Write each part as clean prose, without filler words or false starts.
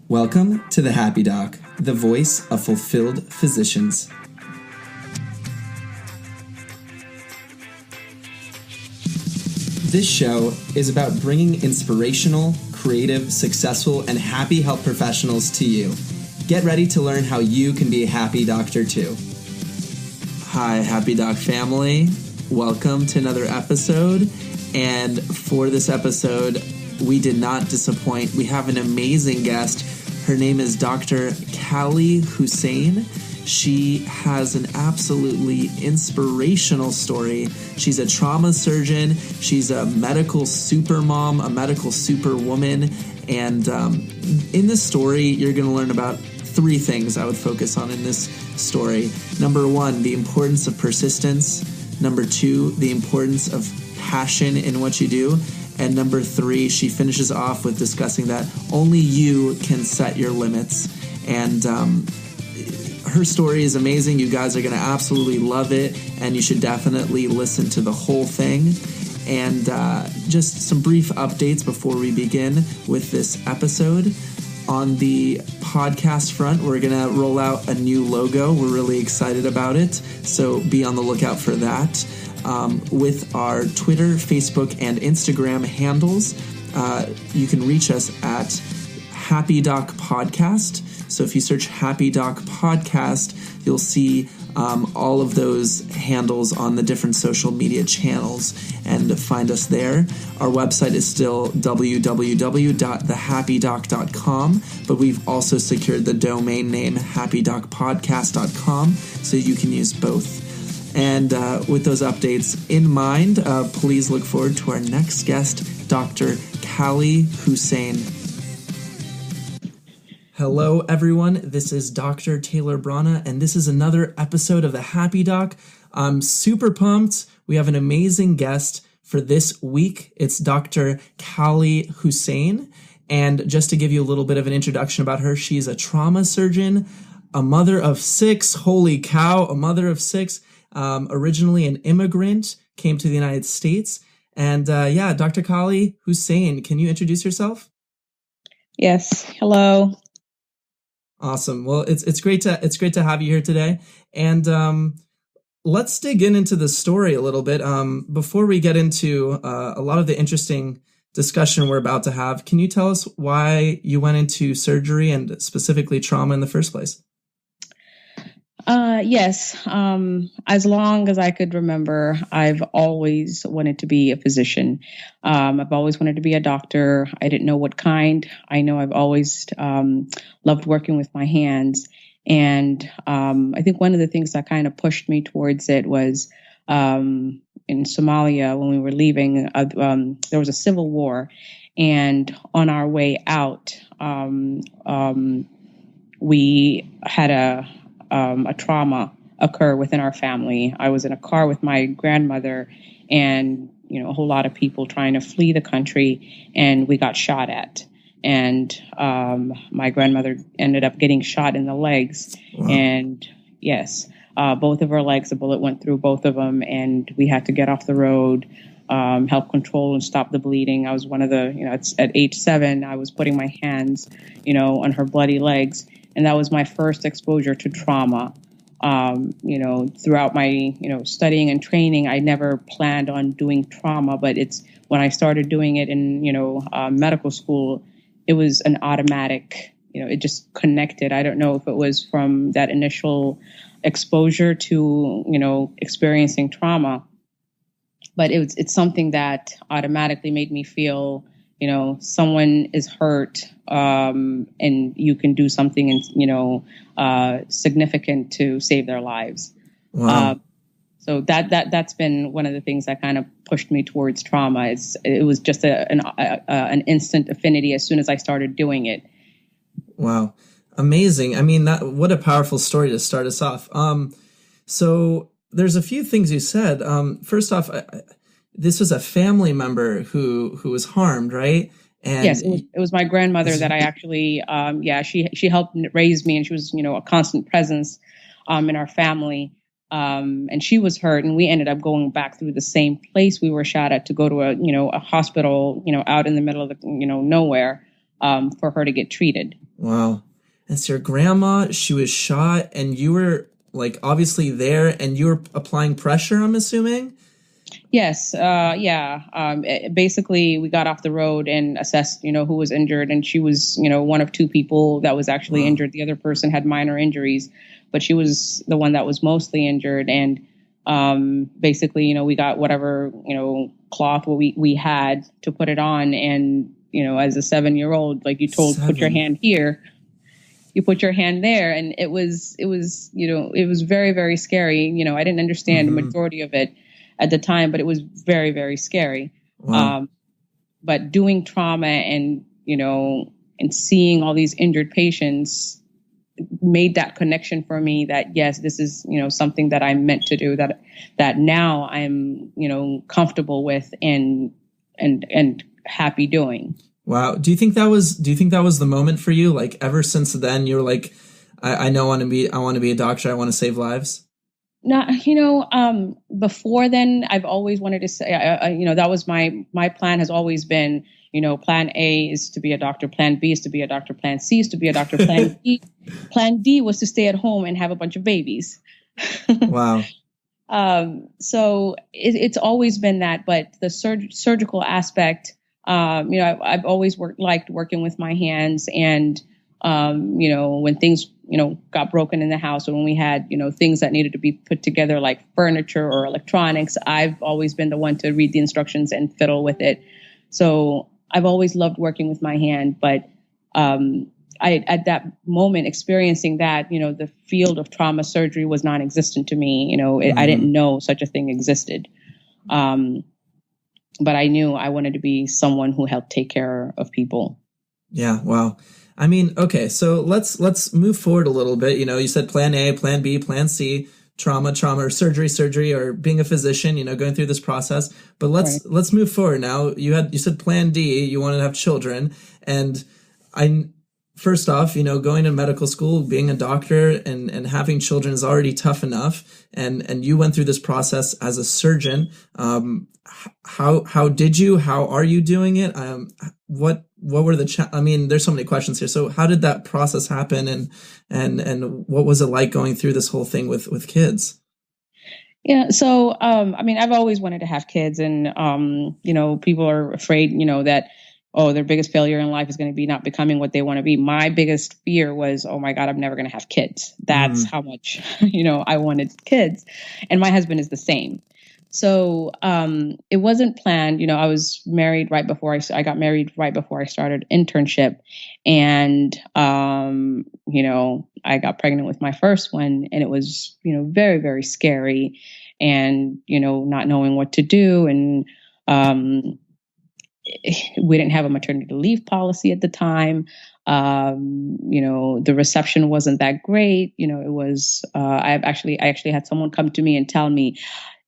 Welcome to the Happy Doc, the voice of fulfilled physicians. This show is about bringing inspirational, creative, successful, and happy health professionals to you. Get ready to learn how you can be a happy doctor too. Hi, Happy Doc family. Welcome to another episode. And for this episode, we did not disappoint. We have an amazing guest. Her name is Dr. Qaali Hussein. She has an absolutely inspirational story. She's a trauma surgeon. She's a medical supermom, a medical superwoman. And in this story, you're going to learn about three things I would focus on in this story. Number one, the importance of persistence. Number two, the importance of passion in what you do. And number three, she finishes off with discussing that only you can set your limits. And her story is amazing. You guys are going to absolutely love it, and you should definitely listen to the whole thing. And just some brief updates before we begin with this episode. On the podcast front, we're going to roll out a new logo. We're really excited about it, so be on the lookout for that. With our Twitter, Facebook, and Instagram handles, you can reach us at Happy Doc Podcast. So if you search Happy Doc Podcast, you'll see all of those handles on the different social media channels and find us there. Our website is still www.thehappydoc.com, but we've also secured the domain name happydocpodcast.com, so you can use both. And with those updates in mind, please look forward to our next guest, Dr. Qaali Hussein. Hello, everyone. This is Dr. Taylor Brana, and this is another episode of the Happy Doc. I'm super pumped. We have an amazing guest for this week. It's Dr. Qaali Hussein. And just to give you a little bit of an introduction about her, she's a trauma surgeon, a mother of six. Holy cow, a mother of six. Originally an immigrant, came to the United States. And Dr. Qaali Hussein, can you introduce yourself? Yes. Hello. Awesome. Well, it's great to have you here today. And let's dig into the story a little bit. Before we get into a lot of the interesting discussion we're about to have, can you tell us why you went into surgery and specifically trauma in the first place? Yes. As long as I could remember, I've always wanted to be a physician. I've always wanted to be a doctor. I didn't know what kind. I know I've always loved working with my hands. And I think one of the things that kind of pushed me towards it was in Somalia, when we were leaving, there was a civil war. And on our way out, we had a trauma occur within our family. I was in a car with my grandmother and, a whole lot of people trying to flee the country, and we got shot at. And my grandmother ended up getting shot in the legs. Wow. And yes, both of her legs, a bullet went through both of them, and we had to get off the road, help control and stop the bleeding. I was one of the, at age 7, I was putting my hands, on her bloody legs. And that was my first exposure to trauma. Throughout my, studying and training, I never planned on doing trauma, but it's when I started doing it in, medical school, it was an automatic, it just connected. I don't know if it was from that initial exposure to, experiencing trauma, but it's something that automatically made me feel, someone is hurt, and you can do something, significant to save their lives. Wow. So that's been one of the things that kind of pushed me towards trauma. It was just an instant affinity as soon as I started doing it. Wow. Amazing. I mean, what a powerful story to start us off. So there's a few things you said. First off, this was a family member who was harmed, right? And yes, it was my grandmother that I actually, she helped raise me, and she was, a constant presence in our family. And she was hurt, and we ended up going back through the same place we were shot at to go to a hospital, out in the middle of the, nowhere. for her to get treated. Wow. And so your grandma, she was shot and you were like obviously there and you were applying pressure, I'm assuming? Yes. Yeah. Basically, we got off the road and assessed, who was injured. And she was, one of two people that was actually injured. The other person had minor injuries, but she was the one that was mostly injured. And basically, we got whatever, cloth we had to put it on. And, as a 7-year-old, like you told, put your hand here. You put your hand there, and it was very, very scary. I didn't understand the majority of it at the time, but it was very, very scary. Wow. But doing trauma and seeing all these injured patients made that connection for me that yes, this is something that I'm meant to do, that now I'm comfortable with and happy doing. Wow. Do you think that was the moment for you? Like ever since then, you're like, I want to be a doctor. I want to save lives. No, before then, I've always wanted to say, that was my plan has always been, plan A is to be a doctor, plan B is to be a doctor, plan C is to be a doctor, plan D was to stay at home and have a bunch of babies. Wow. So it's always been that, but the surgical aspect, I've always liked working with my hands, and when things got broken in the house, or when we had things that needed to be put together like furniture or electronics, I've always been the one to read the instructions and fiddle with it. So I've always loved working with my hand, but I at that moment experiencing that, the field of trauma surgery was non-existent to me. I didn't know such a thing existed. But I knew I wanted to be someone who helped take care of people. Yeah. Wow. I mean, okay, so let's move forward a little bit. You said plan A, plan B, plan C, trauma, or surgery, or being a physician, going through this process. But let's move forward now. You said plan D, you wanted to have children. And first off, going to medical school, being a doctor and having children is already tough enough. And you went through this process as a surgeon. How did you? How are you doing it? What were the there's so many questions here. So how did that process happen, and what was it like going through this whole thing with kids? Yeah. So, I've always wanted to have kids, and, people are afraid, that, their biggest failure in life is going to be not becoming what they want to be. My biggest fear was, oh my God, I'm never going to have kids. That's how much, I wanted kids. And my husband is the same. So it wasn't planned. I was married right before I got married right before I started internship. And, I got pregnant with my first one, and it was, very, very scary, and, not knowing what to do. And we didn't have a maternity leave policy at the time. The reception wasn't that great. It was, I actually had someone come to me and tell me,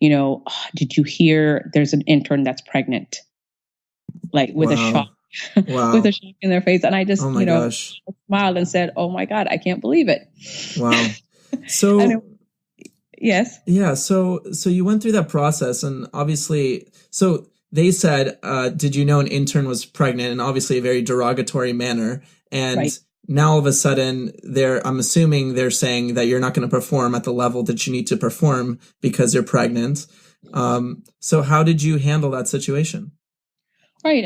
did you hear there's an intern that's pregnant? Like with a shock, with a shock in their face. And I just, smiled and said, oh my God, I can't believe it. Wow. So, yes. Yeah. So you went through that process, and obviously, so they said, did you know an intern was pregnant, in obviously a very derogatory manner. And now all of a sudden I'm assuming they're saying that you're not going to perform at the level that you need to perform because you're pregnant. So how did you handle that situation? Right.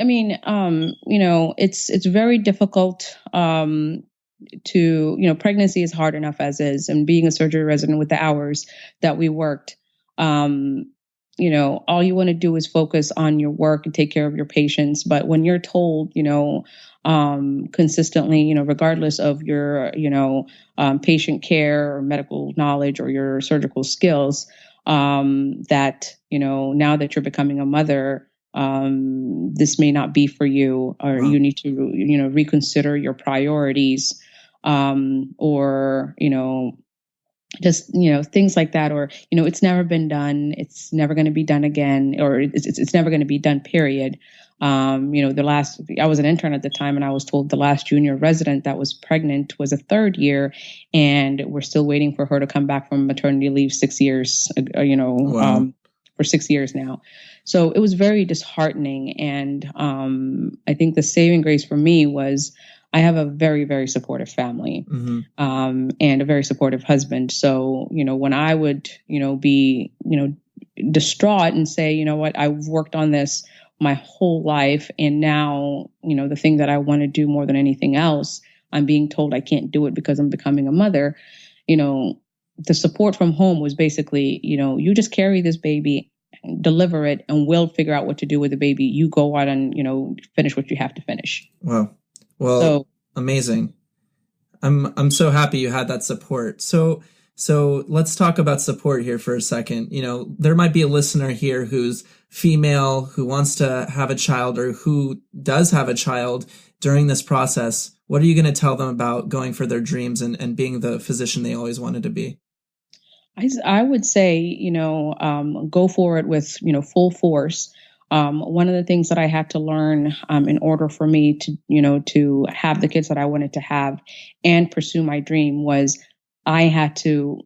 It's very difficult, pregnancy is hard enough as is, and being a surgery resident with the hours that we worked, all you want to do is focus on your work and take care of your patients. But when you're told, consistently, regardless of your, patient care or medical knowledge or your surgical skills, that, now that you're becoming a mother, this may not be for you, or you need to, reconsider your priorities, or, just, things like that, or, it's never been done. It's never going to be done again, or it's never going to be done, period. I was an intern at the time, and I was told the last junior resident that was pregnant was a third year, and we're still waiting for her to come back from maternity leave 6 years, for 6 years now. So it was very disheartening. And I think the saving grace for me was I have a very, very supportive family, and a very supportive husband. So, when I would, be, distraught and say, you know what, I've worked on this my whole life. And now, the thing that I want to do more than anything else, I'm being told I can't do it because I'm becoming a mother. The support from home was basically, you just carry this baby, deliver it, and we'll figure out what to do with the baby. You go out and, finish what you have to finish. Wow. Well, amazing. I'm so happy you had that support. So let's talk about support here for a second. There might be a listener here who's female, who wants to have a child, or who does have a child during this process. What are you going to tell them about going for their dreams and being the physician they always wanted to be? I would say, go for it with, full force. One of the things that I had to learn in order for me to have the kids that I wanted to have and pursue my dream was I had to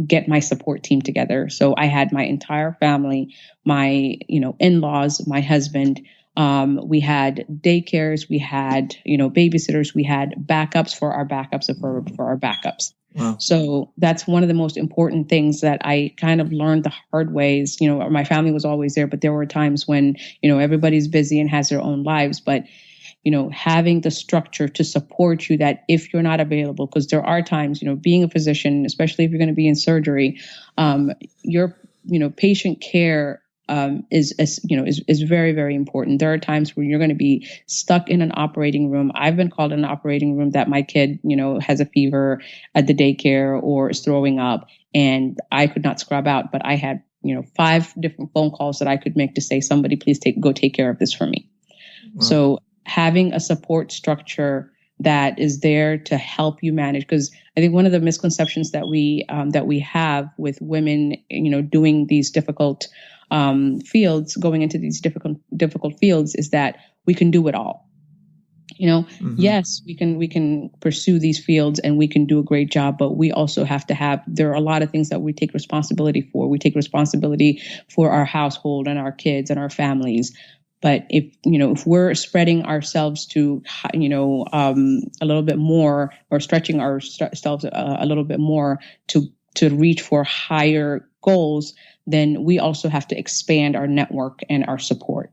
get my support team together. So I had my entire family, my, in-laws, my husband. We had daycares, we had, babysitters, we had backups for our backups for our backups. Wow. So that's one of the most important things that I kind of learned the hard ways. My family was always there, but there were times when, everybody's busy and has their own lives, but having the structure to support you that if you're not available, because there are times, being a physician, especially if you're going to be in surgery, your, patient care is very, very important. There are times where you're going to be stuck in an operating room. I've been called in an operating room that my kid, has a fever at the daycare or is throwing up, and I could not scrub out, but I had, 5 different phone calls that I could make to say, somebody please go take care of this for me. Wow. So having a support structure that is there to help you manage, because I think one of the misconceptions that we have with women, doing these difficult fields, going into these difficult fields, is that we can do it all. Yes, we can pursue these fields and we can do a great job, but we also have to there are a lot of things that we take responsibility for. We take responsibility for our household and our kids and our families. But if we're spreading ourselves to, a little bit more, or stretching ourselves a little bit more to reach for higher goals, then we also have to expand our network and our support.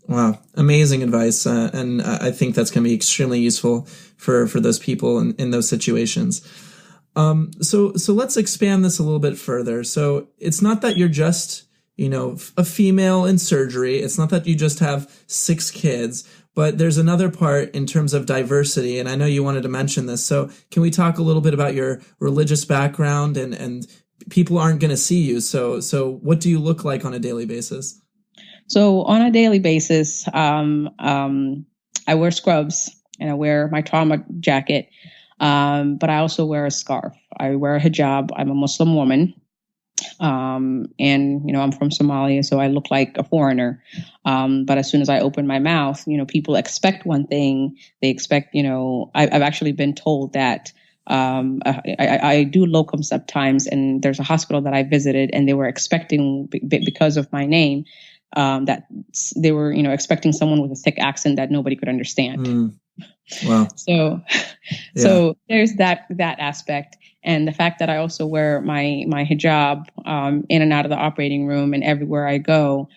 Wow. Amazing advice. And I think that's going to be extremely useful for those people in those situations. So let's expand this a little bit further. So it's not that you're just, a female in surgery. It's not that you just have 6 kids, but there's another part in terms of diversity. And I know you wanted to mention this. So can we talk a little bit about your religious background and people aren't going to see you. So what do you look like on a daily basis? So on a daily basis, I wear scrubs and I wear my trauma jacket. But I also wear a scarf. I wear a hijab. I'm a Muslim woman. And, I'm from Somalia, so I look like a foreigner. But as soon as I open my mouth, people expect one thing. They expect, I've actually been told that I do locum sometimes, and there's a hospital that I visited, and they were expecting, because of my name, that they were, expecting someone with a thick accent that nobody could understand. Wow. So there's that aspect. And the fact that I also wear my hijab in and out of the operating room and everywhere I go,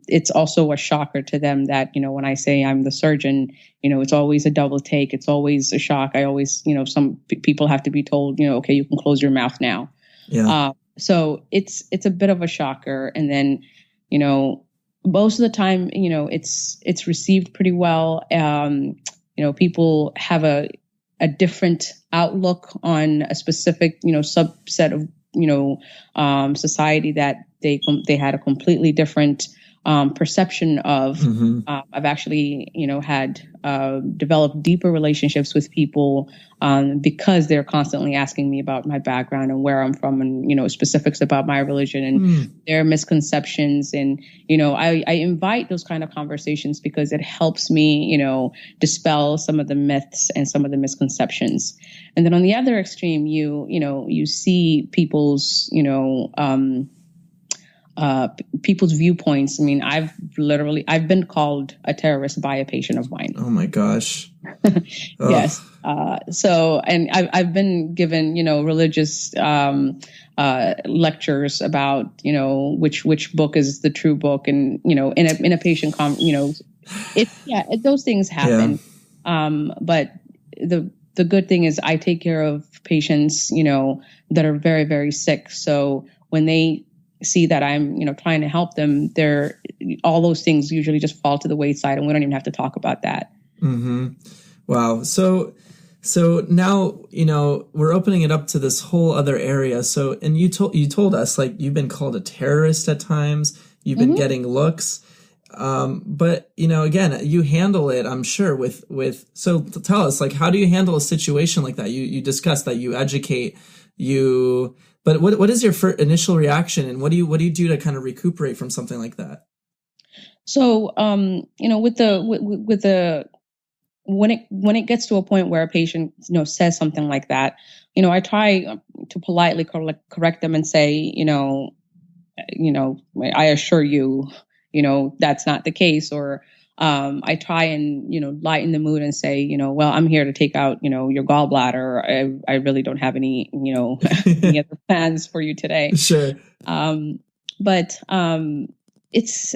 it's also a shocker to them that, when I say I'm the surgeon, it's always a double take. It's always a shock. I always, some people have to be told, okay, you can close your mouth now. Yeah. So it's a bit of a shocker. And then, most of the time, it's received pretty well. People have a different outlook on a specific, subset of, society that they had a completely different perception of. I've actually, had developed deeper relationships with people because they're constantly asking me about my background and where I'm from and, specifics about my religion and their misconceptions. And, I invite those kind of conversations because it helps me, dispel some of the myths and some of the misconceptions. And then on the other extreme, you see people's, people's viewpoints. I mean, I've been called a terrorist by a patient of mine. Oh my gosh. Yes. And I've been given, religious, lectures about, which book is the true book. And, in a patient, those things happen. Yeah. But the good thing is I take care of patients, that are very, very sick. So when they see that I'm, trying to help them, all those things usually just fall to the wayside and we don't even have to talk about that. Wow. So now, we're opening it up to this whole other area. So, and you told us like you've been called a terrorist at times, you've been getting looks. But again, you handle it, I'm sure so tell us, like, how do you handle a situation like that? You discussed that you educate but what is your initial reaction and what do you do to kind of recuperate from something like that? So, when it gets to a point where a patient, says something like that, I try to politely correct them and say, I assure you, that's not the case. Or I try and, lighten the mood and say, well, I'm here to take out, your gallbladder. I really don't have any, any other plans for you today. Sure. But it's,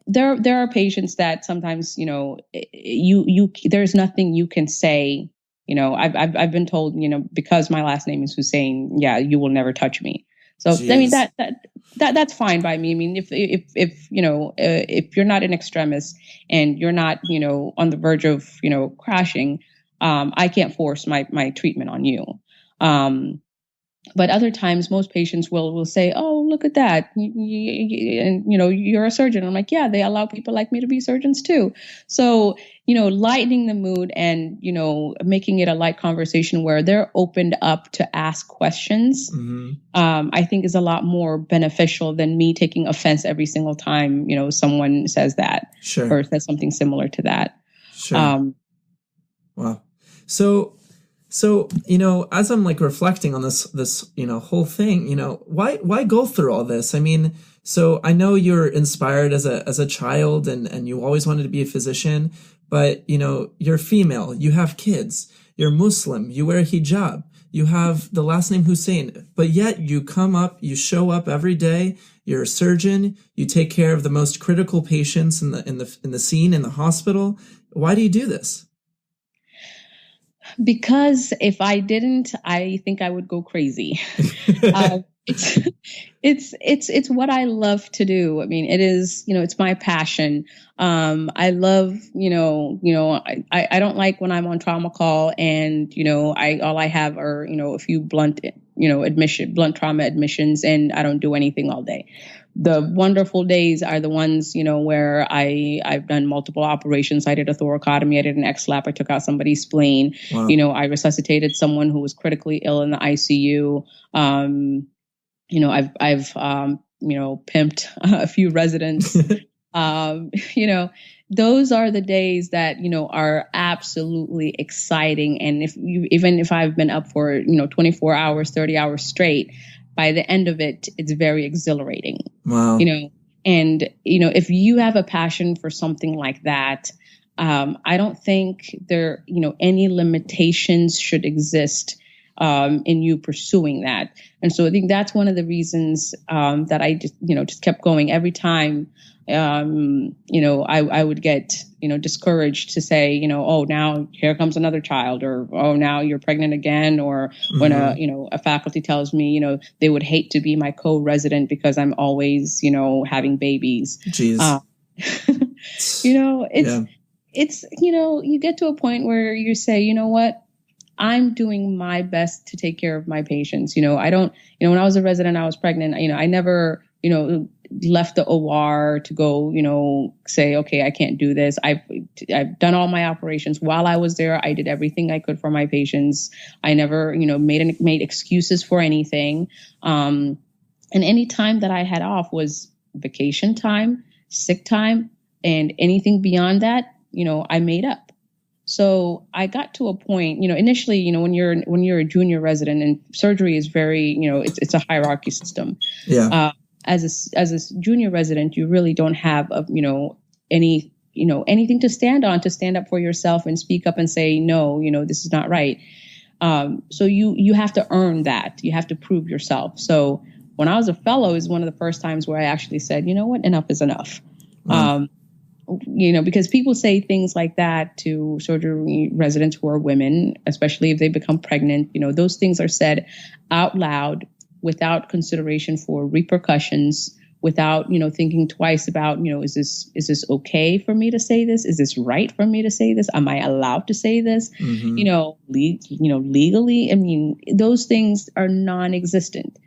there are patients that sometimes, there's nothing you can say, I've been told, because my last name is Hussein, you will never touch me. So, Jeez. I mean, that's fine by me. I mean, if you're not an extremist and you're not, on the verge of, crashing, I can't force my treatment on you. But other times, most patients will say, "Oh, look at that, and you're a surgeon." I'm like, "Yeah, they allow people like me to be surgeons too." So, lightening the mood and making it a light conversation where they're opened up to ask questions, I think is a lot more beneficial than me taking offense every single time someone says that or says something similar to that. Sure. Wow. So, as I'm like reflecting on this, whole thing, why go through all this? I mean, so I know you're inspired as a child and you always wanted to be a physician, but, you're female, you have kids, you're Muslim, you wear hijab, you have the last name Hussein, but yet you show up every day, you're a surgeon, you take care of the most critical patients in the scene, in the hospital. Why do you do this? Because if I didn't, I think I would go crazy. It's what I love to do. I mean, it is, it's my passion. I love, I don't like when I'm on trauma call and, all I have are, a few blunt trauma admissions and I don't do anything all day. The wonderful days are the ones, where I've done multiple operations. I did a thoracotomy. I did an X-lap. I took out somebody's spleen. Wow. I resuscitated someone who was critically ill in the ICU. I've pimped a few residents. Those are the days that, are absolutely exciting. And even if I've been up for, 24 hours, 30 hours straight, by the end of it, it's very exhilarating. Wow. And, if you have a passion for something like that, I don't think there, any limitations should exist in you pursuing that. And so I think that's one of the reasons that I just kept going every time. I would get, discouraged to say, oh, now here comes another child, or, oh, now you're pregnant again. Or when a faculty tells me, they would hate to be my co-resident because I'm always, having babies. Jeez. It's, you get to a point where you say, you know what? I'm doing my best to take care of my patients. I don't, when I was a resident, I was pregnant, I never, left the OR to go, say, okay, I can't do this. I've done all my operations while I was there. I did everything I could for my patients. I never, made excuses for anything. And any time that I had off was vacation time, sick time, and anything beyond that, I made up. So I got to a point, initially, when you're a junior resident, and surgery is very, it's a hierarchy system. Yeah. As a junior resident, you really don't have, anything to stand up for yourself and speak up and say, no, this is not right. So you have to earn that. You have to prove yourself. So when I was a fellow is one of the first times where I actually said, you know what, enough is enough. Wow. Because people say things like that to surgery residents who are women, especially if they become pregnant. Those things are said out loud without consideration for repercussions, without, thinking twice about, is this okay for me to say this? Is this right for me to say this? Am I allowed to say this? Mm-hmm. Legally, I mean, those things are non-existent.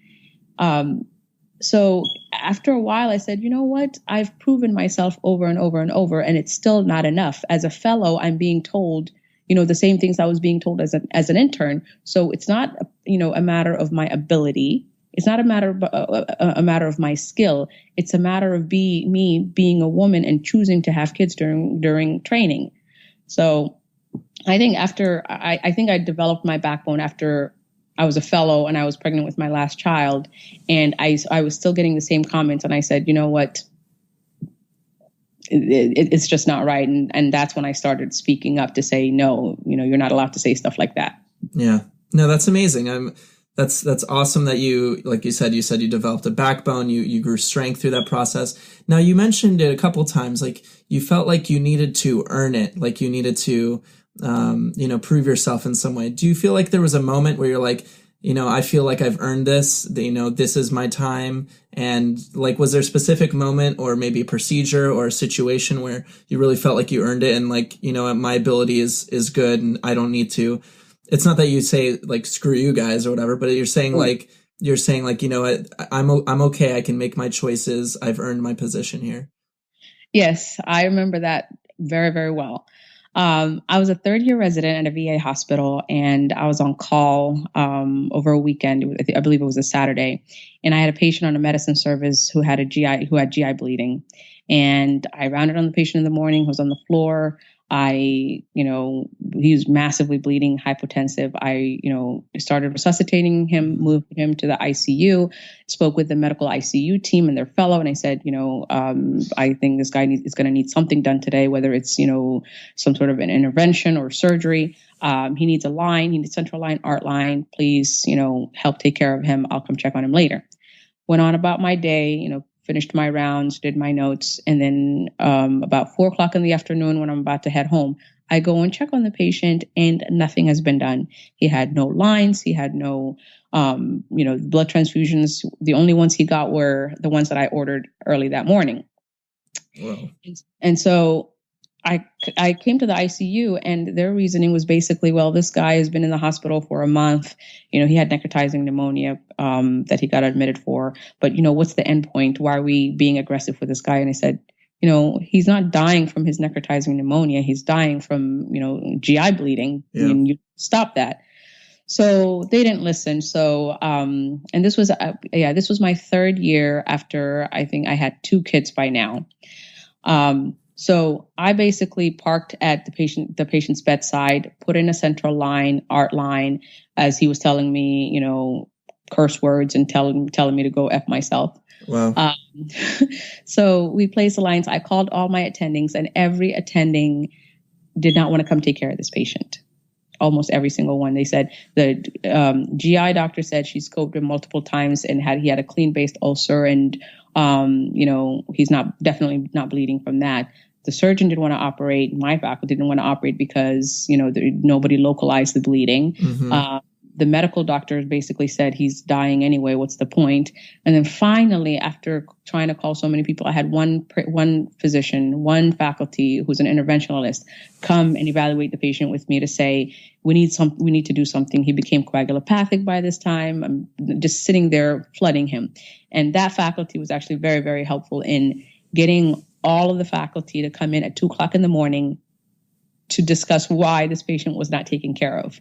So after a while, I said, you know what? I've proven myself over and over and over, and it's still not enough. As a fellow, I'm being told, the same things I was being told as an intern. So it's not, a matter of my ability. It's not a matter of my skill. It's a matter of me being a woman and choosing to have kids during training. So I think I developed my backbone after I was a fellow and I was pregnant with my last child, and I was still getting the same comments. And I said, you know what? It's just not right. And that's when I started speaking up to say, no, you're not allowed to say stuff like that. Yeah, no, that's amazing. That's awesome that you said you developed a backbone. You grew strength through that process. Now you mentioned it a couple times, like you felt like you needed to earn it, like you needed to, prove yourself in some way. Do you feel like there was a moment where you're like, I feel like I've earned this, this is my time? And like, was there a specific moment or maybe a procedure or a situation where you really felt like you earned it and like, my ability is good and I don't need to, it's not that you say like, screw you guys or whatever, but you're saying like, I'm okay. I can make my choices. I've earned my position here. Yes. I remember that very, very well. I was a third-year resident at a VA hospital, and I was on call over a weekend. I believe it was a Saturday, and I had a patient on a medicine service who had GI bleeding. And I rounded on the patient in the morning, who was on the floor. He was massively bleeding, hypotensive. I started resuscitating him, moved him to the ICU, spoke with the medical ICU team and their fellow. And I said, I think this guy is going to need something done today, whether it's, some sort of an intervention or surgery. He needs a line, he needs central line, art line. Please, help take care of him. I'll come check on him later. Went on about my day, finished my rounds, did my notes. And then about 4:00 in the afternoon, when I'm about to head home, I go and check on the patient and nothing has been done. He had no lines. He had no, blood transfusions. The only ones he got were the ones that I ordered early that morning. Wow. And so I came to the ICU and their reasoning was basically, well, this guy has been in the hospital for a month. He had necrotizing pneumonia that he got admitted for. But, what's the end point? Why are we being aggressive with this guy? And I said, he's not dying from his necrotizing pneumonia. He's dying from, GI bleeding. Yeah. And you stop that. So they didn't listen. So, and this was my third year after I think I had 2 kids by now. So I basically parked at the patient's bedside, put in a central line, art line, as he was telling me, curse words and telling me to go F myself. Wow. So we placed the lines. I called all my attendings, and every attending did not want to come take care of this patient. Almost every single one. They said the GI doctor said she scoped him multiple times and he had a clean-based ulcer, and he's definitely not bleeding from that. The surgeon didn't want to operate. My faculty didn't want to operate because, nobody localized the bleeding. Mm-hmm. The medical doctor basically said he's dying anyway. What's the point? And then finally, after trying to call so many people, I had one physician, one faculty who's an interventionalist come and evaluate the patient with me to say, we need to do something. He became coagulopathic by this time. I'm just sitting there flooding him. And that faculty was actually very, very helpful in getting all of the faculty to come in at 2:00 in the morning to discuss why this patient was not taken care of.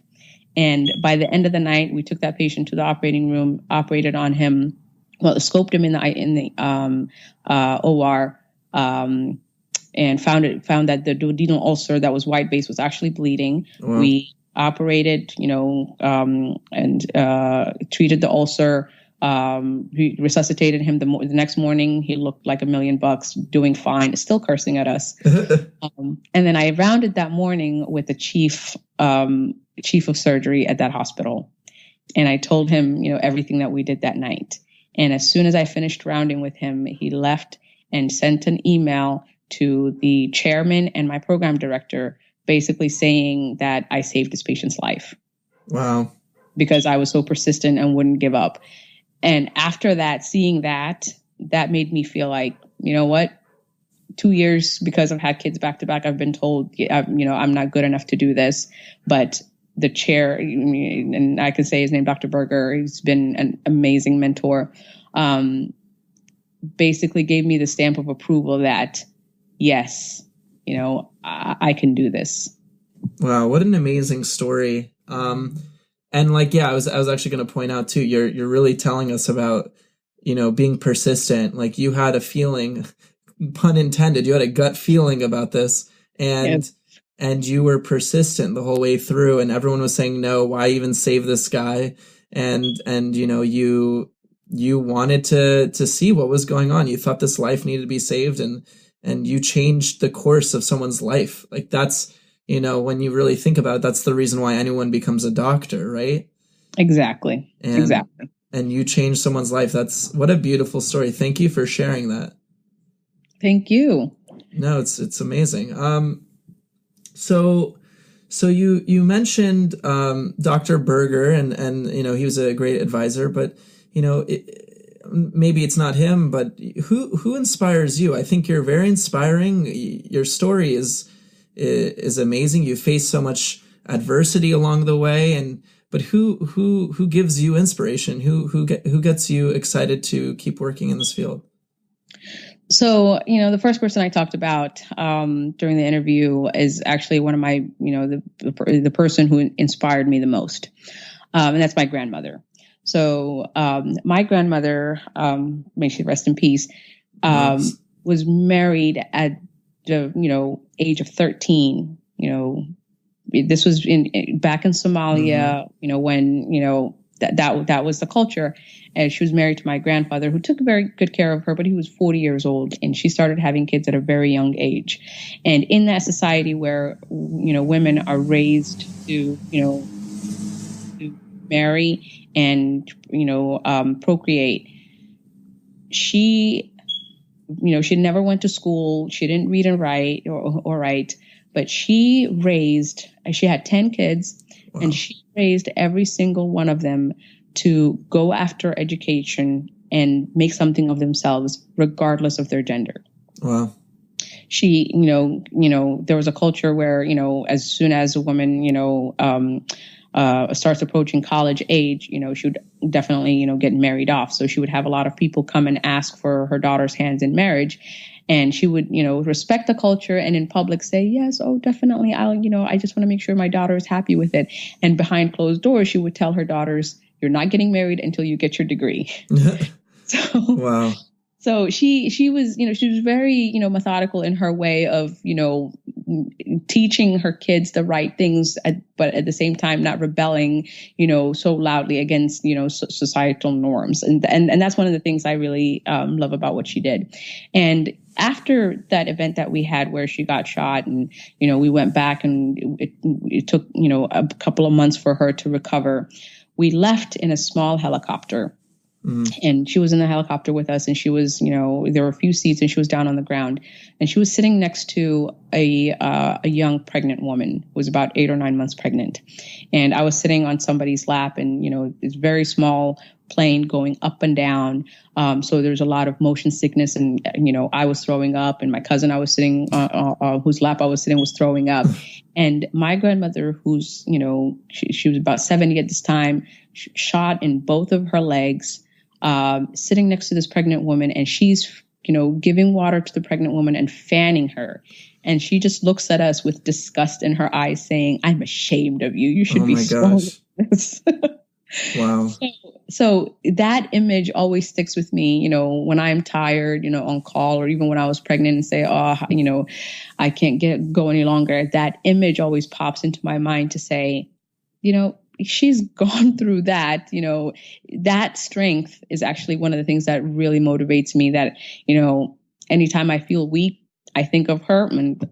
And by the end of the night, we took that patient to the operating room, operated on him, scoped him in the OR, and found that the duodenal ulcer that was white base was actually bleeding. Wow. We operated, and treated the ulcer. We resuscitated him the next morning. He looked like $1 million, doing fine, still cursing at us. And then I rounded that morning with the chief of surgery at that hospital. And I told him, everything that we did that night. And as soon as I finished rounding with him, he left and sent an email to the chairman and my program director, basically saying that I saved this patient's life. Wow. Because I was so persistent and wouldn't give up. And after that, seeing that made me feel like, you know what? 2 years, because I've had kids back to back, I've been told, I'm not good enough to do this. But the chair, and I can say his name, Dr. Berger, he's been an amazing mentor, basically gave me the stamp of approval that, yes, I can do this. Wow, what an amazing story. And I was actually going to point out too, you're really telling us about, being persistent. Like you had a feeling, pun intended, you had a gut feeling about this, and yes. And you were persistent the whole way through, and everyone was saying, no, why even save this guy? And you wanted to see what was going on. You thought this life needed to be saved, and you changed the course of someone's life. Like that's, when you really think about it, that's the reason why anyone becomes a doctor, right? Exactly. Exactly. And you changed someone's life. What a beautiful story. Thank you for sharing that. Thank you. No, it's amazing. So you mentioned Dr. Berger, and he was a great advisor, but maybe it's not him, but who inspires you? I think you're very inspiring. Your story is amazing. You faced so much adversity along the way, but who gives you inspiration? Who gets you excited to keep working in this field? So, the first person I talked about during the interview is actually one of my, the person who inspired me the most. And that's my grandmother. So my grandmother, may she rest in peace, was married at the, age of 13. This was back in Somalia, when, that was the culture. And she was married to my grandfather, who took very good care of her, but he was 40 years old, and she started having kids at a very young age. And in that society where, women are raised to marry and, procreate, she never went to school. She didn't read and write or write, but she had 10 kids. Wow. And she raised every single one of them to go after education and make something of themselves, regardless of their gender. Wow. She, there was a culture where, as soon as a woman, starts approaching college age, she would definitely, get married off. So she would have a lot of people come and ask for her daughter's hands in marriage. And she would, respect the culture and in public say, yes, oh, definitely. I just want to make sure my daughter is happy with it. And behind closed doors, she would tell her daughters, you're not getting married until you get your degree. Wow. So she was, she was very, methodical in her way of, teaching her kids the right things, but at the same time, not rebelling, so loudly against, societal norms. And that's one of the things I really love about what she did. And after that event that we had where she got shot and, we went back and it took, a couple of months for her to recover. We left in a small helicopter And she was in the helicopter with us, and she was, there were a few seats, and she was down on the ground, and she was sitting next to a young pregnant woman who was about 8 or 9 months pregnant. And I was sitting on somebody's lap, and, this very small plane going up and down. So there's a lot of motion sickness, and, I was throwing up, and my cousin I was sitting, whose lap I was sitting, was throwing up. And my grandmother, who's, she was about 70 at this time, shot in both of her legs, sitting next to this pregnant woman, and she's, giving water to the pregnant woman and fanning her. And she just looks at us with disgust in her eyes, saying, "I'm ashamed of you. You should be strong." Wow. So that image always sticks with me, when I'm tired, on call, or even when I was pregnant and say, I can't go any longer. That image always pops into my mind to say, she's gone through that. That strength is actually one of the things that really motivates me, that, anytime I feel weak, I think of her, and,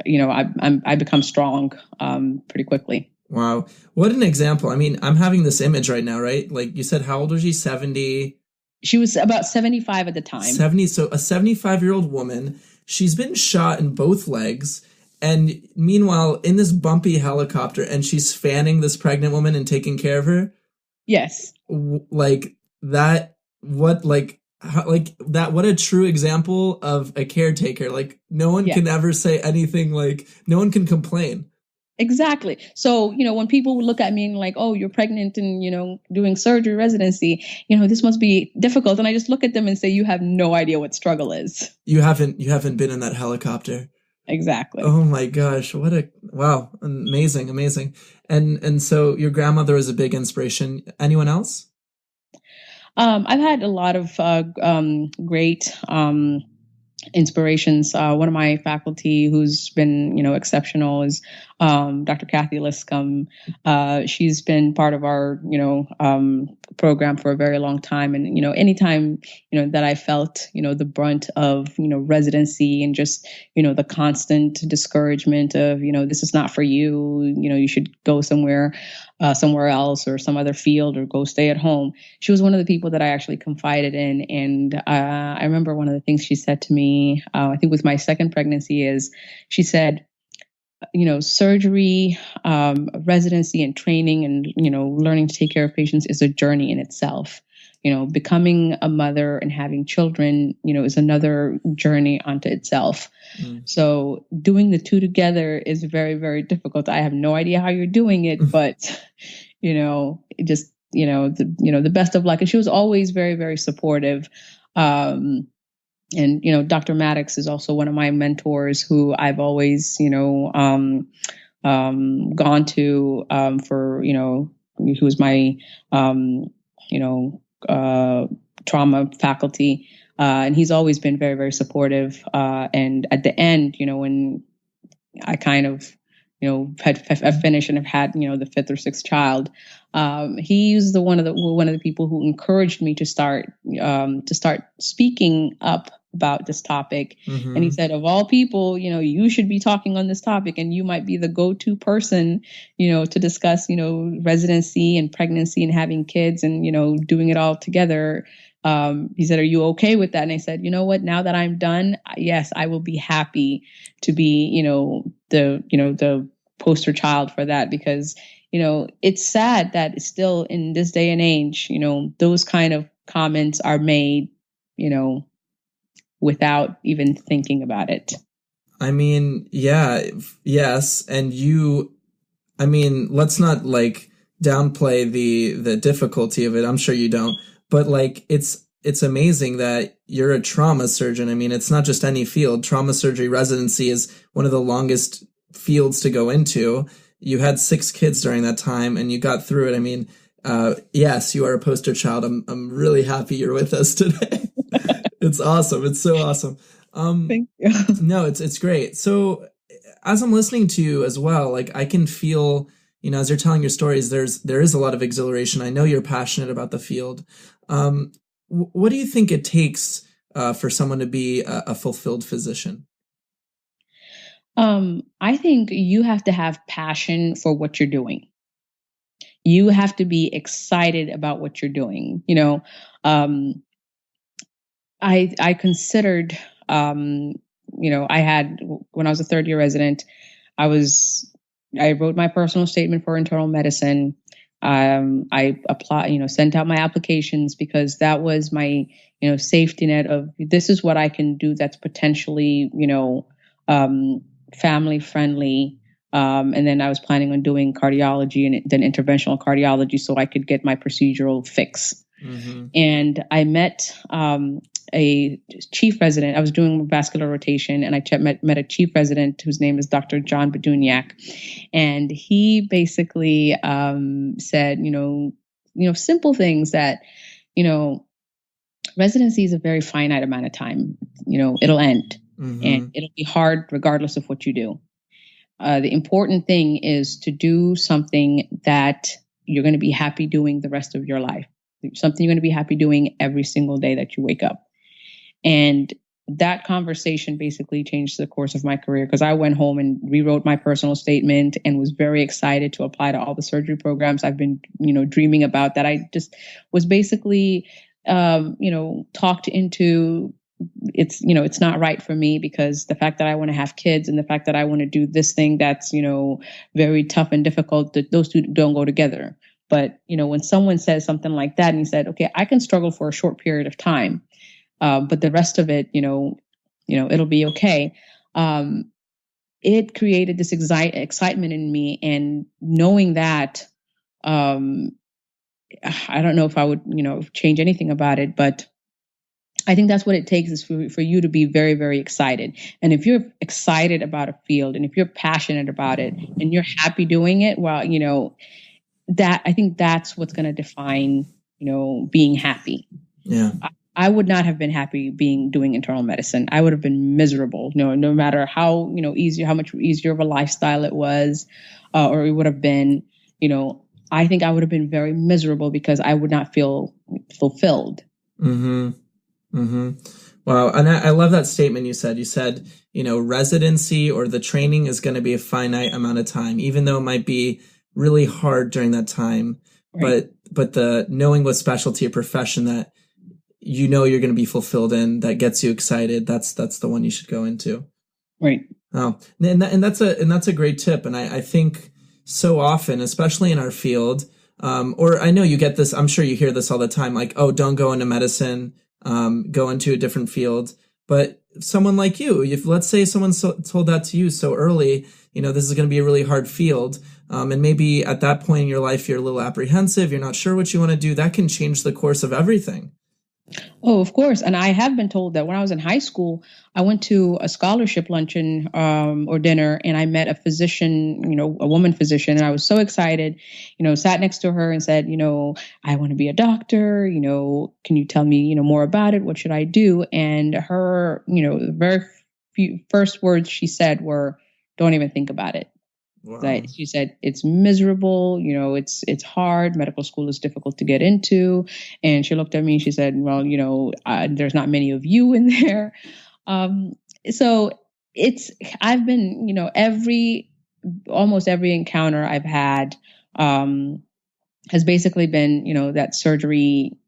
I become strong pretty quickly. Wow. What an example. I mean, I'm having this image right now, right? Like you said, how old was she? 70? She was about 75 at the time. 70. So a 75-year-old woman, she's been shot in both legs. And meanwhile, in this bumpy helicopter, and she's fanning this pregnant woman and taking care of her. Yes. Like that, what a true example of a caretaker. Like no one can ever say anything, like no one can complain. Exactly. So, when people look at me and like, "Oh, you're pregnant and, doing surgery residency, this must be difficult." And I just look at them and say, "You have no idea what struggle is. You haven't been in that helicopter." Exactly. Oh my gosh. Wow. Amazing. Amazing. And so your grandmother is a big inspiration. Anyone else? I've had a lot of great inspirations. One of my faculty who's been, exceptional is Dr. Kathy Liscombe. She's been part of our, program for a very long time. And, anytime, that I felt, the brunt of, residency and just, the constant discouragement of, this is not for you, you should go somewhere else or some other field or go stay at home. She was one of the people that I actually confided in. And I remember one of the things she said to me, I think with my second pregnancy, is she said, surgery, residency and training and, learning to take care of patients is a journey in itself. Becoming a mother and having children, is another journey unto itself. So doing the two together is very, very difficult. I have no idea how you're doing it, but, just, the best of luck. And she was always very, very supportive. And, Dr. Maddox is also one of my mentors who I've always, gone to, for, who was my, trauma faculty. And he's always been very, very supportive. And at the end, when I kind of, had finished and have had, the fifth or sixth child, he's one of the people who encouraged me to start speaking up about this topic. Mm-hmm. And he said, of all people, you should be talking on this topic, and you might be the go-to person, to discuss, residency and pregnancy and having kids and, doing it all together. He said, "Are you okay with that?" And I said, "You know what, now that I'm done, yes, I will be happy to be, the poster child for that, because, it's sad that still in this day and age, those kind of comments are made, without even thinking about it." I mean, yes. And let's not downplay the difficulty of it. I'm sure you don't, but it's amazing that you're a trauma surgeon. I mean, it's not just any field. Trauma surgery residency is one of the longest fields to go into. You had 6 kids during that time and you got through it. I mean, yes, you are a poster child. I'm really happy you're with us today. It's awesome. It's so awesome. Thank you. No, it's great. So as I'm listening to you as well, I can feel, as you're telling your stories, there is a lot of exhilaration. I know you're passionate about the field. What do you think it takes for someone to be a fulfilled physician? I think you have to have passion for what you're doing. You have to be excited about what you're doing. I considered, I had, when I was a third year resident, I wrote my personal statement for internal medicine. I sent out my applications because that was my, safety net of this is what I can do that's potentially, family friendly. And then I was planning on doing cardiology and then interventional cardiology so I could get my procedural fix. Mm-hmm. And I met a chief resident. I was doing vascular rotation, and I met a chief resident whose name is Dr. John Beduniak. And he basically said, simple things that, residency is a very finite amount of time. It'll end, mm-hmm. and it'll be hard regardless of what you do. The important thing is to do something that you're going to be happy doing the rest of your life. Something you're going to be happy doing every single day that you wake up. And that conversation basically changed the course of my career, because I went home and rewrote my personal statement and was very excited to apply to all the surgery programs I've been, dreaming about, that I just was basically, talked into. It's not right for me, because the fact that I want to have kids and the fact that I want to do this thing that's, very tough and difficult, that those two don't go together. But, when someone says something like that and you said, okay, I can struggle for a short period of time, but the rest of it, it'll be okay. It created this excitement in me. And knowing that, I don't know if I would, change anything about it, but I think that's what it takes, is for you to be very, very excited. And if you're excited about a field, and if you're passionate about it and you're happy doing it, well, that I think that's what's going to define, being happy. Yeah. I would not have been happy doing internal medicine. I would have been miserable, no matter how, how much easier of a lifestyle it was, or it would have been, I think I would have been very miserable because I would not feel fulfilled. Mm-hmm. Mm-hmm. Wow. And I love that statement you said. You said, residency or the training is going to be a finite amount of time, even though it might be really hard during that time. Right. But the knowing what specialty or profession that you're going to be fulfilled in, that gets you excited, that's the one you should go into. Right. Oh, and that's a great tip. And I think so often, especially in our field, or I know you get this, I'm sure you hear this all the time, like, oh, don't go into medicine, go into a different field. But someone like you, if let's say someone told that to you so early, this is going to be a really hard field. And maybe at that point in your life, you're a little apprehensive. You're not sure what you want to do. That can change the course of everything. Oh, of course. And I have been told that when I was in high school, I went to a scholarship luncheon or dinner, and I met a physician, a woman physician. And I was so excited, sat next to her and said, I want to be a doctor. Can you tell me, more about it? What should I do? And her, the very first words she said were, don't even think about it. Wow. She said, it's miserable, it's hard. Medical school is difficult to get into. And she looked at me and she said, well, there's not many of you in there. So I've been, almost every encounter I've had has basically been, that surgery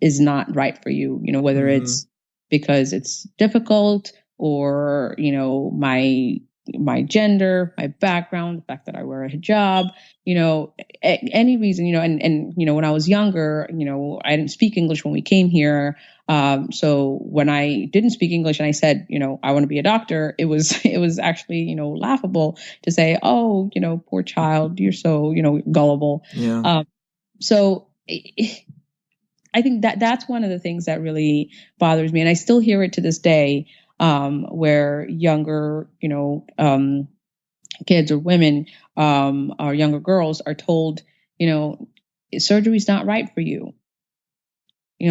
is not right for you, whether mm-hmm. it's because it's difficult or, my gender, my background, the fact that I wear a hijab, any reason, and when I was younger, I didn't speak English when we came here. So when I didn't speak English and I said, I want to be a doctor, it was actually, laughable to say, oh, poor child, you're so, gullible. Yeah. So I think that's one of the things that really bothers me. And I still hear it to this day. Where younger, kids or women, or younger girls are told, surgery is not right for you,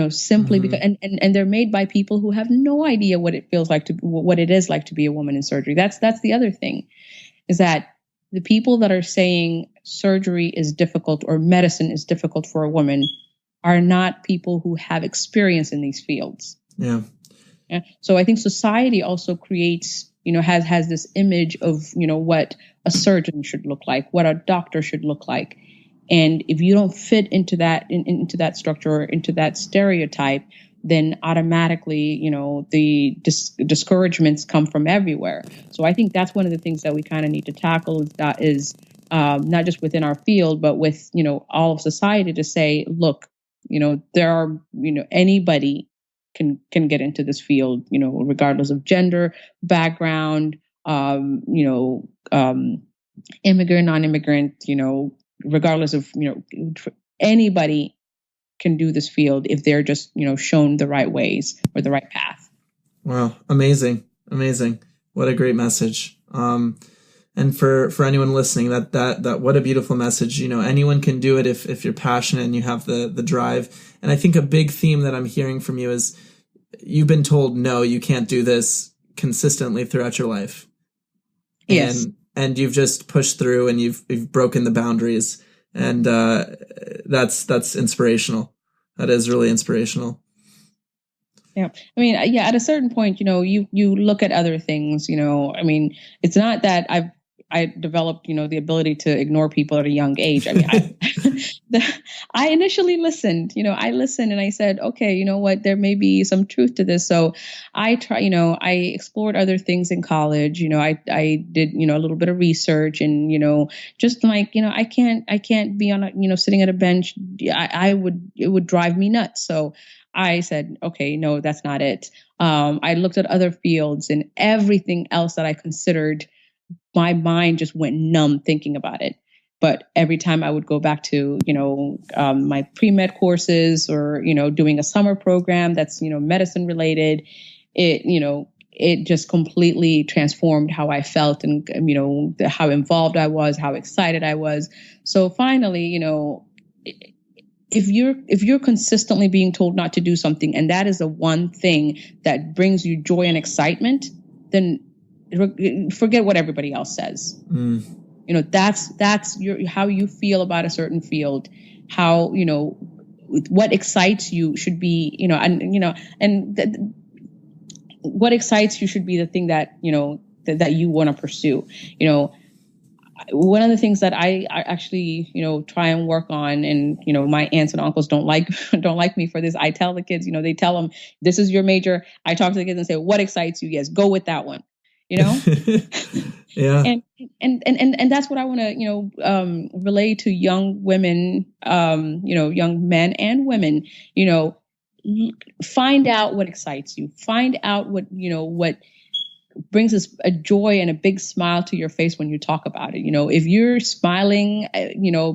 simply mm-hmm. because, and they're made by people who have no idea what it feels like what it is like to be a woman in surgery. That's the other thing, is that the people that are saying surgery is difficult or medicine is difficult for a woman are not people who have experience in these fields. Yeah. Yeah. So I think society also creates, has this image of, what a surgeon should look like, what a doctor should look like. And if you don't fit into that, into that structure or into that stereotype, then automatically, the discouragements come from everywhere. So I think that's one of the things that we kind of need to tackle is not just within our field, but with, all of society, to say, look, there are, anybody can get into this field, regardless of gender, background, immigrant, non-immigrant, regardless of, anybody can do this field if they're just, shown the right ways or the right path. Wow. Amazing. What a great message. And for anyone listening, that what a beautiful message. Anyone can do it if you're passionate and you have the drive. And I think a big theme that I'm hearing from you is you've been told, no, you can't do this consistently throughout your life. Yes. And you've just pushed through and you've broken the boundaries. And that's inspirational. That is really inspirational. Yeah. I mean, at a certain point, you look at other things, it's not that I developed, the ability to ignore people at a young age. I mean, I initially listened, I listened and I said, okay, you know what, there may be some truth to this. So I I explored other things in college. I did, a little bit of research and, just like, I can't be on sitting at a bench. It would drive me nuts. So I said, okay, no, that's not it. I looked at other fields and everything else that I considered, my mind just went numb thinking about it. But every time I would go back to, my pre-med courses or, doing a summer program that's, medicine related, it just completely transformed how I felt and, how involved I was, how excited I was. So finally, if you're consistently being told not to do something, and that is the one thing that brings you joy and excitement, then forget what everybody else says. That's how you feel about a certain field, how, what excites you should be, what excites you should be the thing that, that you want to pursue. One of the things that I actually, try and work on, and, my aunts and uncles don't like me for this. I tell the kids, they tell them, this is your major. I talk to the kids and say, what excites you? Yes, go with that one. Yeah. And that's what I want to, relay to young women, young men and women, find out what excites you, find out what brings us a joy and a big smile to your face when you talk about it. If you're smiling,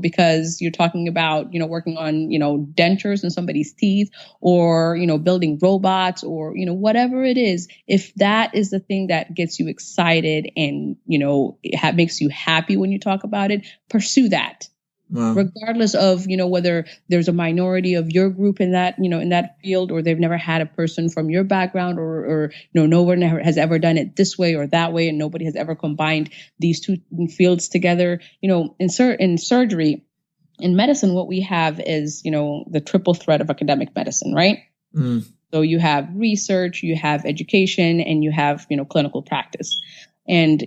because you're talking about, working on, dentures in somebody's teeth, or, building robots, or, whatever it is, if that is the thing that gets you excited and, it makes you happy when you talk about it, pursue that. Wow. Regardless of, whether there's a minority of your group in that, in that field, or they've never had a person from your background, or no one has ever done it this way or that way, and nobody has ever combined these two fields together. In surgery, in medicine, what we have is, the triple threat of academic medicine, right? So you have research, you have education, and you have, clinical practice. And,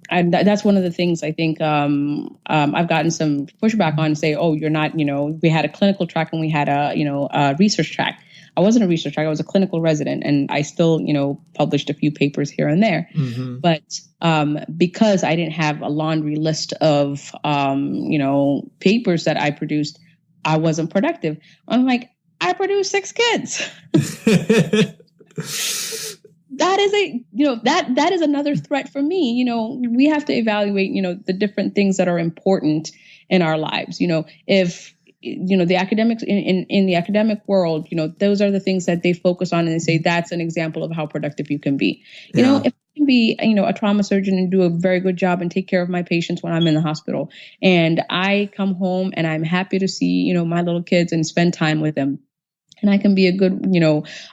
that's one of the things I think I've gotten some pushback on, say, oh, you're not, we had a clinical track and we had a research track. I wasn't a research track. I was a clinical resident, and I still, published a few papers here and there. Mm-hmm. But because I didn't have a laundry list of, papers that I produced, I wasn't productive. I'm like, I produced 6 kids. That is that is another threat for me. We have to evaluate, the different things that are important in our lives. If, the academics in the academic world, those are the things that they focus on, and they say that's an example of how productive you can be. If I can be, a trauma surgeon and do a very good job and take care of my patients when I'm in the hospital, and I come home and I'm happy to see, my little kids and spend time with them. And I can be a good,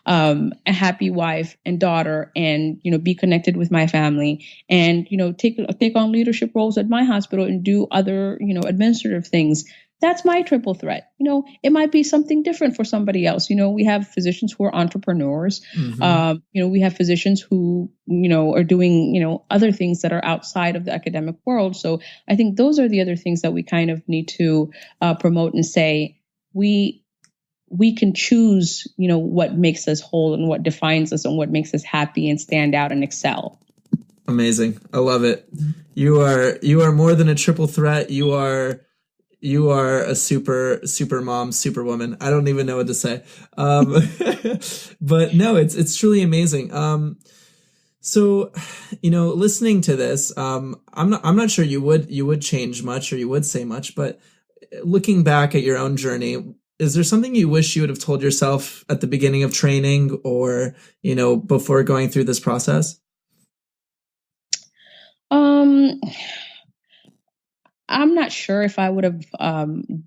a happy wife and daughter, and, be connected with my family, and, take on leadership roles at my hospital and do other, administrative things. That's my triple threat. It might be something different for somebody else. We have physicians who are entrepreneurs. We have physicians who, are doing, other things that are outside of the academic world. So I think those are the other things that we kind of need to promote and say, we can choose, what makes us whole and what defines us and what makes us happy and stand out and excel. Amazing. I love it. You are more than a triple threat. You are a super mom, superwoman. I don't even know what to say. But no, it's truly amazing. So, listening to this, I'm not sure you would change much or you would say much, but looking back at your own journey, is there something you wish you would have told yourself at the beginning of training or, before going through this process? I'm not sure if I would have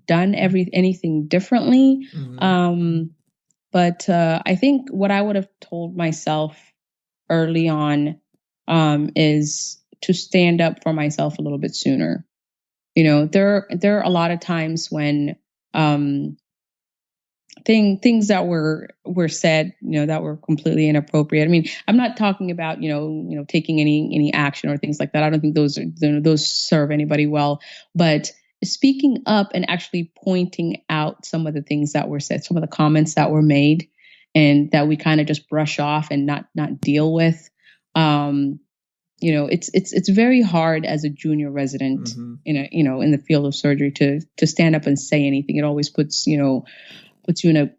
done anything differently. But I think what I would have told myself early on is to stand up for myself a little bit sooner. There are a lot of times when things that were said, that were completely inappropriate. I mean, I'm not talking about, taking any action or things like that. I don't think those serve anybody well, but speaking up and actually pointing out some of the things that were said, some of the comments that were made and that we kind of just brush off and not deal with. It's very hard as a junior resident in the field of surgery to stand up and say anything. It always puts you in a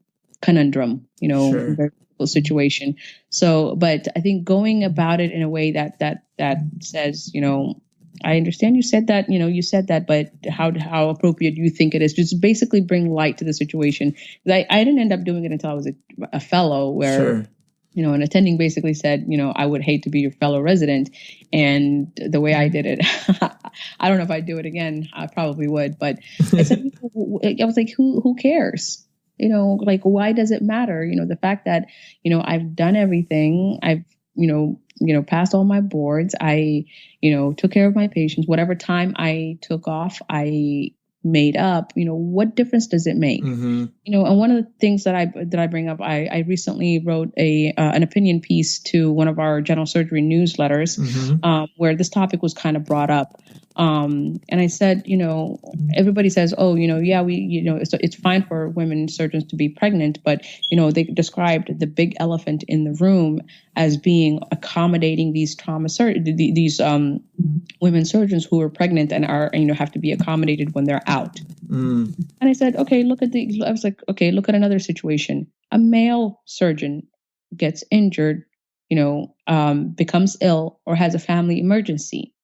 conundrum, Sure. very difficult situation. So, but I think going about it in a way that says, I understand you said that, but how appropriate do you think it is? Just basically bring light to the situation. I didn't end up doing it until I was a fellow where, Sure. An attending basically said, I would hate to be your fellow resident. And the way I did it, I don't know if I'd do it again. I probably would, but I was like, who cares? Why does it matter? The fact that, I've done everything. I've, passed all my boards. I, took care of my patients. Whatever time I took off, I made up. What difference does it make? And one of the things that I bring up, I recently wrote an opinion piece to one of our general surgery newsletters, where this topic was kind of brought up. And I said, everybody says, oh, it's fine for women surgeons to be pregnant, but, they described the big elephant in the room as being accommodating these women surgeons who are pregnant and are, have to be accommodated when they're out. And I said, okay, look at another situation. A male surgeon gets injured, becomes ill or has a family emergency.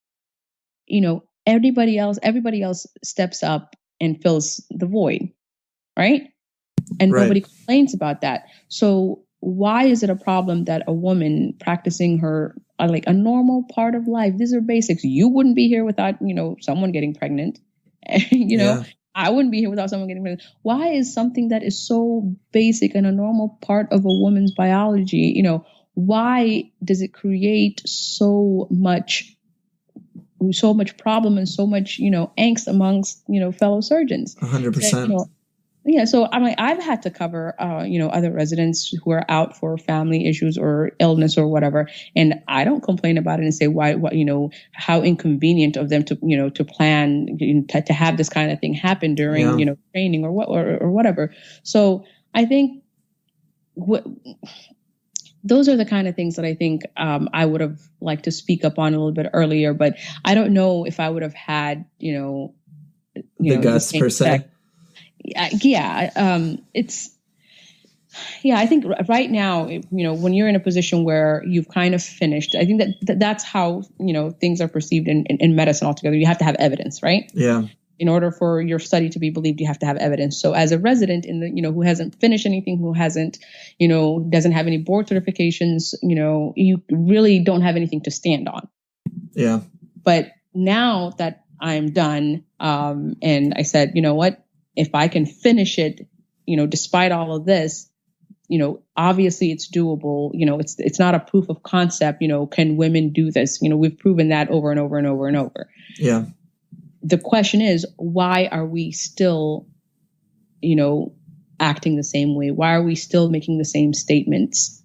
Everybody else steps up and fills the void, right? And nobody complains about that. So why is it a problem that a woman practicing her a normal part of life? These are basics. You wouldn't be here without, someone getting pregnant. I wouldn't be here without someone getting pregnant. Why is something that is so basic and a normal part of a woman's biology, why does it create so much problem and so much, angst amongst, fellow surgeons? 100%. So I've had to cover, other residents who are out for family issues or illness or whatever. And I don't complain about it and say how inconvenient of them to plan, to have this kind of thing happen during, training or whatever. So I think those are the kind of things that I think I would have liked to speak up on a little bit earlier, but I don't know if I would have had, the guts per se. I think right now, when you're in a position where you've kind of finished, I think that's how, things are perceived in medicine altogether. You have to have evidence, right? Yeah. In order for your study to be believed, you have to have evidence. So as a resident who hasn't finished anything, who hasn't, doesn't have any board certifications, you really don't have anything to stand on. Yeah. But now that I'm done, and I said, what? If I can finish it, despite all of this, obviously it's doable. It's not a proof of concept. Can women do this? We've proven that over and over and over and over. Yeah. the question is, why are we still, acting the same way? Why are we still making the same statements,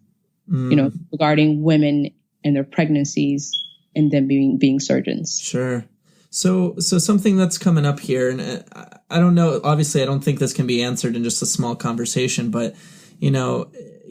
regarding women and their pregnancies and them being surgeons? Sure. So something that's coming up here, and I don't know, obviously I don't think this can be answered in just a small conversation, but,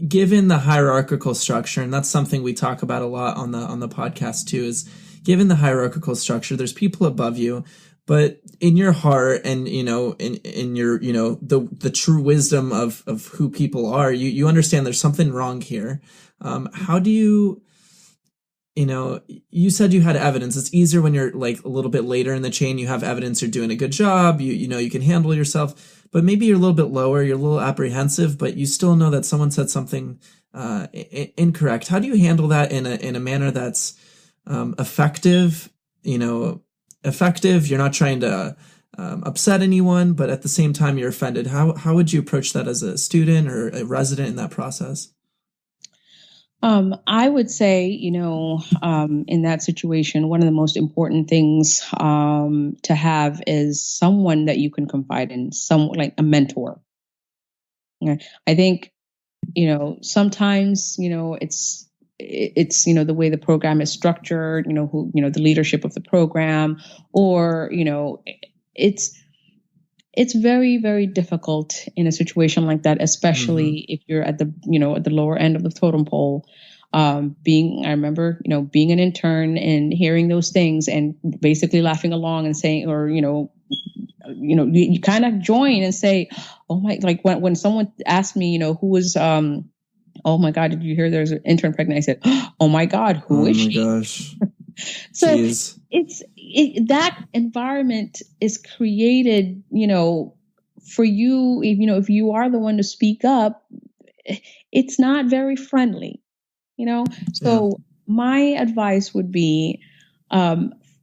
given the hierarchical structure, and that's something we talk about a lot on the podcast too, is given the hierarchical structure, there's people above you, but in your heart and, in your, the true wisdom of who people are, you understand there's something wrong here. How do you, you said you had evidence. It's easier when you're like a little bit later in the chain, you have evidence you're doing a good job, you can handle yourself, but maybe you're a little bit lower, you're a little apprehensive, but you still know that someone said something incorrect. How do you handle that in a manner that's effective? Effective. You're not trying to upset anyone, but at the same time you're offended. How would you approach that as a student or a resident in that process? I would say, in that situation, one of the most important things to have is someone that you can confide in, someone like a mentor. Okay. I think, sometimes, it's the way the program is structured, the leadership of the program, or, it's very, very difficult in a situation like that, especially if you're at the, at the lower end of the totem pole. I remember, being an intern and hearing those things and basically laughing along and saying, or, you kind of join and say, oh my, like when someone asked me, who was, oh my God, did you hear there's an intern pregnant? I said, oh my God, who is she? Oh my gosh. So Jeez. that environment is created, for you, if you are the one to speak up, it's not very friendly, So my advice would be,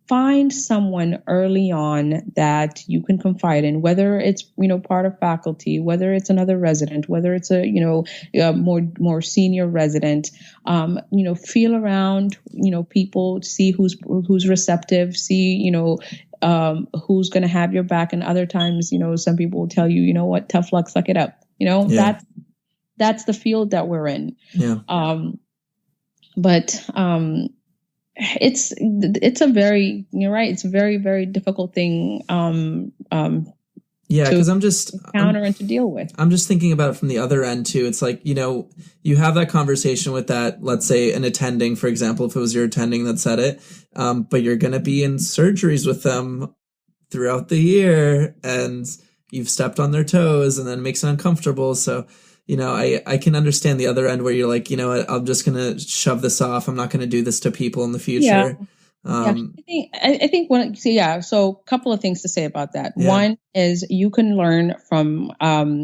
find someone early on that you can confide in, whether it's, part of faculty, whether it's another resident, whether it's a more senior resident, feel around, people, see who's receptive, see, who's going to have your back. And other times, some people will tell you, you know what, tough luck, suck it up. That's the field that we're in. Yeah. It's a very, you're right. It's a very, very difficult thing. Because I'm just encounter and to deal with. I'm just thinking about it from the other end too. It's like, you have that conversation with that, let's say an attending, for example, if it was your attending that said it, but you're going to be in surgeries with them throughout the year and you've stepped on their toes and then it makes it uncomfortable. So, I can understand the other end where you're like, I'm just going to shove this off. I'm not going to do this to people in the future. I think so a couple of things to say about that. Yeah. One is you can learn from almost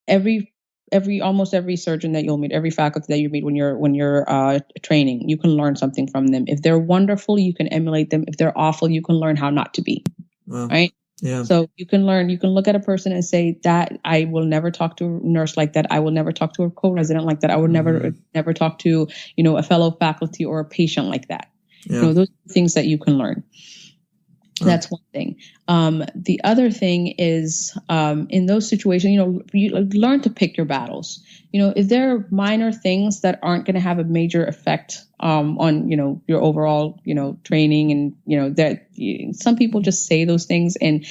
every surgeon that you'll meet, every faculty that you meet when you're training, you can learn something from them. If they're wonderful, you can emulate them. If they're awful, you can learn how not to be. Wow. Right? Yeah. So you can look at a person and say that I will never talk to a nurse like that. I will never talk to a co-resident like that. I would never talk to, a fellow faculty or a patient like that. Yeah. Those are things that you can learn. That's one thing. The other thing is, in those situations, you learn to pick your battles. If there are minor things that aren't going to have a major effect on, your overall, training, and that some people just say those things, and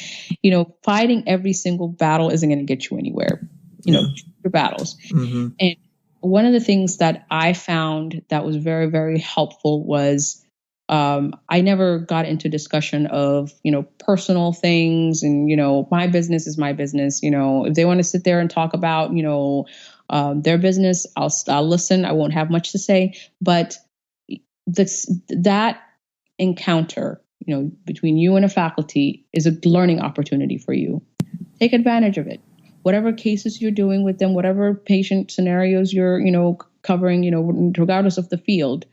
fighting every single battle isn't going to get you anywhere. Choose your battles. Mm-hmm. And one of the things that I found that was very, very helpful was, I never got into discussion of, personal things and, my business is my business. If they want to sit there and talk about, their business, I'll listen. I won't have much to say, but that encounter, between you and a faculty is a learning opportunity for you. Take advantage of it. Whatever cases you're doing with them, whatever patient scenarios you're, covering, regardless of the field.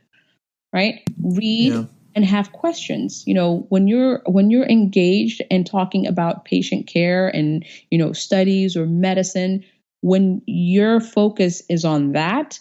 Right? Read and have questions. When you're engaged and talking about patient care and, studies or medicine, when your focus is on that,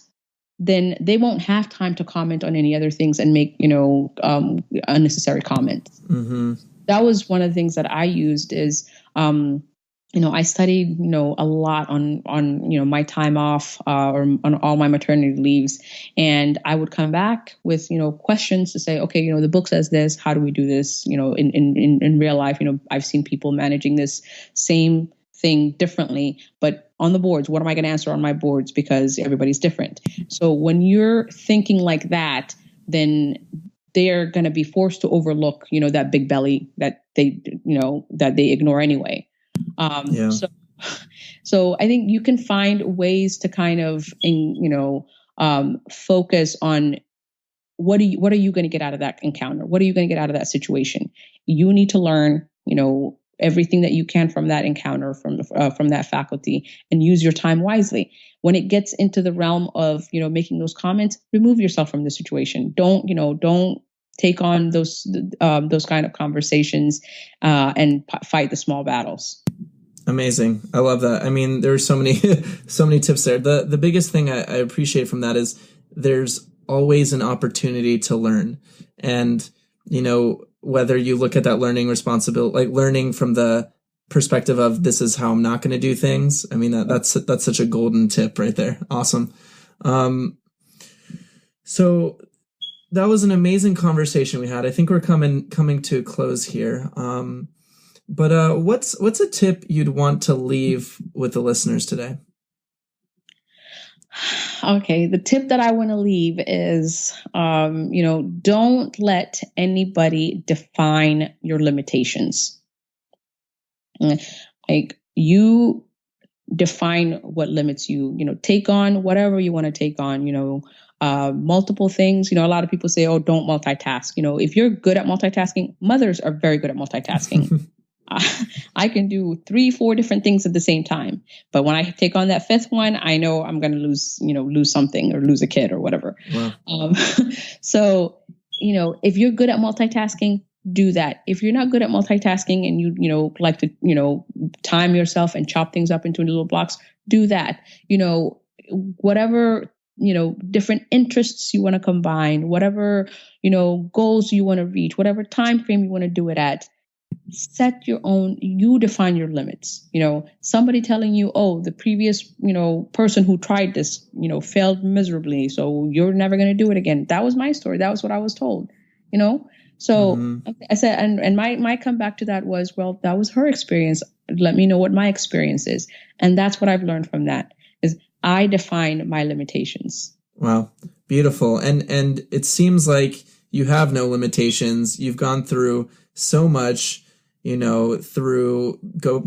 then they won't have time to comment on any other things and make, unnecessary comments. Mm-hmm. That was one of the things that I used is, I studied, a lot on my time off or on all my maternity leaves. And I would come back with, questions to say, okay, the book says this, how do we do this? In real life, I've seen people managing this same thing differently, but on the boards, what am I going to answer on my boards? Because everybody's different. So when you're thinking like that, then they're going to be forced to overlook, that big belly that they ignore anyway. So I think you can find ways to kind of, focus on what are you going to get out of that encounter? What are you going to get out of that situation? You need to learn, everything that you can from that encounter, from that faculty, and use your time wisely. When it gets into the realm of, making those comments, remove yourself from the situation. Don't take on those kind of conversations and fight the small battles. Amazing. I love that. I mean, there are so many tips there. The biggest thing I appreciate from that is there's always an opportunity to learn. And, whether you look at that learning responsibility, like learning from the perspective of this is how I'm not going to do things. I mean, that's such a golden tip right there. Awesome. So that was an amazing conversation we had. I think we're coming to a close here. But what's a tip you'd want to leave with the listeners today? Okay, the tip that I want to leave is, don't let anybody define your limitations. Like, you define what limits you. Take on whatever you want to take on. Multiple things. A lot of people say, "Oh, don't multitask." If you're good at multitasking, mothers are very good at multitasking. I can do 3-4 different things at the same time. But when I take on that fifth one, I know I'm going to lose something or lose a kid or whatever. Wow. So, if you're good at multitasking, do that. If you're not good at multitasking and you like to, time yourself and chop things up into little blocks, do that. Whatever, different interests you want to combine, whatever, goals you want to reach, whatever time frame you want to do it at. Set your own, you define your limits. Somebody telling you, oh, the previous, person who tried this, failed miserably, so you're never going to do it again. That was my story. That was what I was told, So I said, and my comeback to that was, well, that was her experience. Let me know what my experience is. And that's what I've learned from that is I define my limitations. Wow. Beautiful. And it seems like you have no limitations. You've gone through so much, through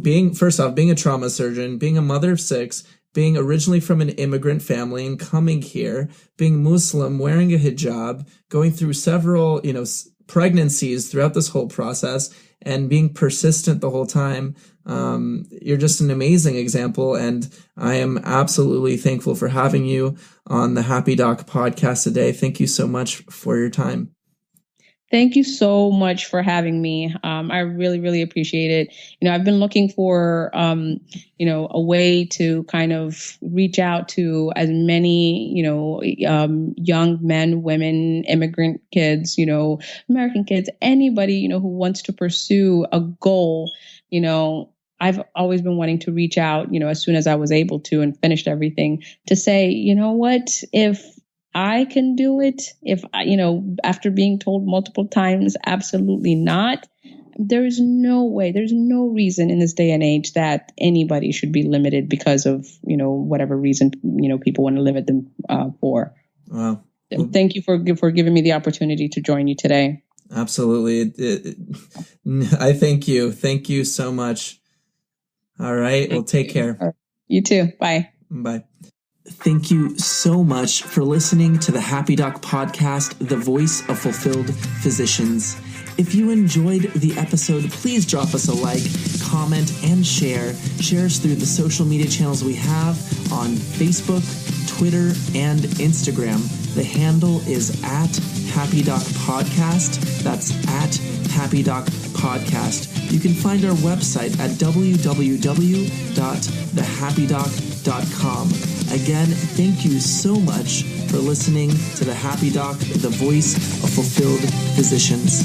being a trauma surgeon, being a mother of 6, being originally from an immigrant family and coming here, being Muslim, wearing a hijab, going through several, pregnancies throughout this whole process and being persistent the whole time. You're just an amazing example. And I am absolutely thankful for having you on the Happy Doc podcast today. Thank you so much for your time. Thank you so much for having me. I really, really appreciate it. I've been looking for, a way to kind of reach out to as many, young men, women, immigrant kids, American kids, anybody, who wants to pursue a goal. I've always been wanting to reach out, as soon as I was able to and finished everything to say, what, if I can do it, if after being told multiple times, absolutely not. There is no way, there's no reason in this day and age that anybody should be limited because of, whatever reason, people want to limit them for. Wow. Thank you for giving me the opportunity to join you today. Absolutely. I thank you. Thank you so much. All right. Well, take care. You too. Bye. Bye. Thank you so much for listening to the Happy Doc podcast, the voice of fulfilled physicians. If you enjoyed the episode, please drop us a like, comment, and share. Share us through the social media channels we have on Facebook, Twitter, and Instagram. The handle is at Happy Doc Podcast. That's at Happy Doc Podcast. You can find our website at www.thehappydoc.com. Again, thank you so much for listening to The Happy Doc, the voice of fulfilled physicians.